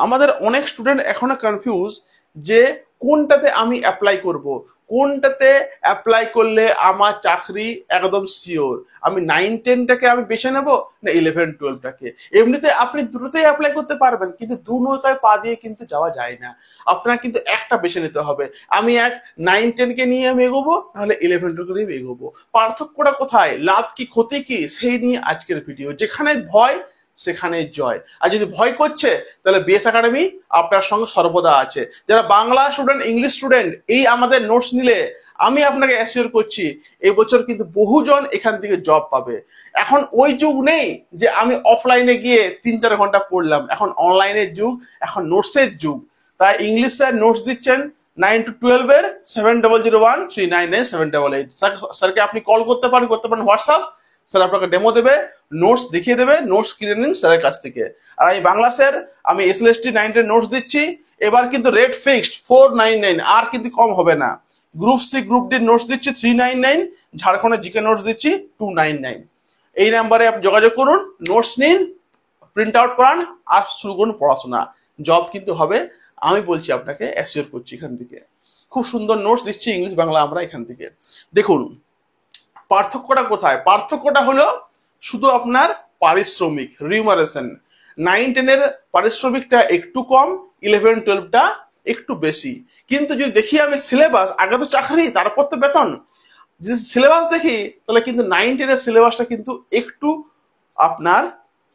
আমাদের অনেক স্টুডেন্ট এখনো কনফিউজ যে কোনটাতে আমি অ্যাপ্লাই করব, কোনটাতে অ্যাপ্লাই করলে আমার চাকরি একদম শিওর। আমি 9-10টাকে আমি বেছে নেব না 11-12টাকে? এমনিতে আপনি দুটোতেই অ্যাপ্লাই করতে পারবেন, কিন্তু দু নৌকায় পা দিয়ে কিন্তু যাওয়া যায় না। আপনার কিন্তু একটা বেছে নিতে হবে। আমি 9-10কে নিয়ে আমি এগোবো, নাহলে 11-12কে নিয়ে এগোবো। পার্থক্যটা কোথায়, লাভ কি ক্ষতি কি, সেই নিয়ে আজকের ভিডিও। যেখানে ভয় সেখানে জয়। আর যদি ভয় করছে তাহলে বিএস একাডেমি আপনার সঙ্গে সর্বদা আছে। যারা বাংলা স্টুডেন্ট, ইংলিশ স্টুডেন্ট, এই আমাদের নোটস নিলে আমি আপনাকে অ্যাসিওর করছি এই বছর কিন্তু বহুজন এখান থেকে জব পাবে। এখন ওই যুগ নেই যে আমি অফলাইনে গিয়ে 3-4 ঘন্টা পড়লাম, এখন অনলাইনের যুগ, এখন নোটসের যুগ। তাই ইংলিশ স্যার নোটস দিচ্ছেন 9 to 12 এর 7001399788। স্যারকে আপনি কল করতে পারেন হোয়াটসঅ্যাপ, স্যার আপনাকে ডেমো দেবে, নোটস দেখিয়ে দেবে, নোটস কিনে নিন স্যারের কাছ থেকে। আর আমি বাংলা স্যার, আমি এসএলএসটি 9-10 নোটস দিচ্ছি। এবার কিন্তু রেট ফিক্সড 499, আর কিন্তু কম হবে না। Group C group D notes দিচ্ছি 399, ঝাড়খণ্ডের জিকে নোটস দিচ্ছি 299। এই নাম্বারে আপনি যোগাযোগ করুন, নোটস নিন, প্রিন্ট আউট করান, আর শুরু করুন পড়াশোনা। জব কিন্তু হবে, আমি বলছি আপনাকে, অ্যাসিওর করছি। এখান থেকে খুব সুন্দর নোটস দিচ্ছি ইংলিশ বাংলা আমরা এখান থেকে। দেখুন পার্থক্যটা কোথায়, পার্থক্যটা হলো শুধু আপনার পারিশ্রমিক, রিউমারেশন। 9-10-এর পারিশ্রমিকটা একটু কম, 11-12টা একটু বেশি। কিন্তু যদি দেখি আমি সিলেবাস, আগে তো চাকরি তারপর তো বেতন, যদি সিলেবাস দেখি তাহলে কিন্তু 9-10-এর সিলেবাসটা কিন্তু একটু আপনার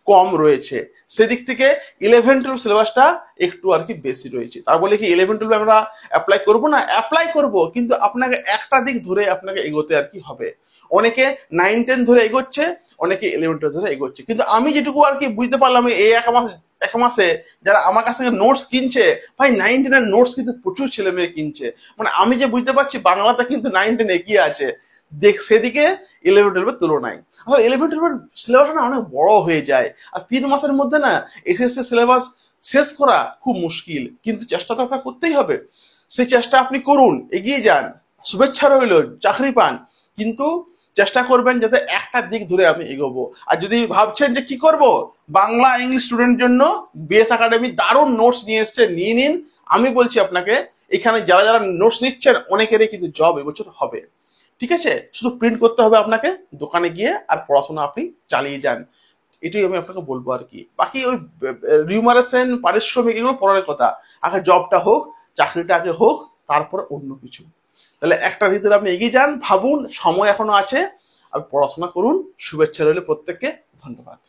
কম রয়েছে। সেদিক থেকে 11-12 সিলেবাসটা একটু আর কি বেশি রয়েছে। তার বলে কি 11-12 আমরা অ্যাপ্লাই করবো না? অ্যাপ্লাই করব, কিন্তু আপনাকে একটা দিক ধরে আপনাকে এগোতে আর কি হবে। অনেকে 9-10 ধরে এগোচ্ছে, অনেকে 11-12 ধরে এগোচ্ছে। কিন্তু আমি যেটুকু আর কি বুঝতে পারলাম এই এক মাসে যারা আমার কাছ থেকে নোটস কিনছে, ভাই 9-10-এর নোটস কিন্তু প্রচুর ছেলে মেয়ে কিনছে। মানে আমি যে বুঝতে পারছি বাংলাতে কিন্তু 9-10 এগিয়ে আছে সেদিকে 11-12-এর তুলনায়। আর 11-12-এর সিলেবাসটা না অনেক বড় হয়ে যায়, আর 3 মাসের মধ্যে না এসএসসি সিলেবাস শেষ করা খুব মুশকিল। কিন্তু চেষ্টা তো আপনার করতেই হবে, সেই চেষ্টা আপনি করুন, এগিয়ে যান। শুভেচ্ছা রইল, চাকরি পান, কিন্তু চেষ্টা করবেন যাতে একটা দিক ধরে আমি এগোবো। আর যদি ভাবছেন যে কি করব, বাংলা ইংলিশ স্টুডেন্ট জন্য বিএস একাডেমি দারুণ নোটস নিয়ে এসছে, নিয়ে নিন। আমি বলছি আপনাকে, এখানে যারা যারা নোটস নিচ্ছেন অনেকেরই কিন্তু জব এবছর হবে। ঠিক আছে, শুধু প্রিন্ট করতে হবে আপনাকে, দোকানে গিয়ে, আর পড়াশোনা আপনি চালিয়ে যান। এটাই আমি আপনাকে বলবো আর কি। বাকি ওই রিউমারেশন, পারিশ্রমিক, এগুলো পরের কথা। আগে জবটা হোক, চাকরিটা আগে হোক, তারপর অন্য কিছু। তাহলে একটা ভিতরে আপনি এগিয়ে যান, ভাবুন, সময় এখনো আছে, আর পড়াশোনা করুন। শুভেচ্ছা রইলে প্রত্যেককে, ধন্যবাদ।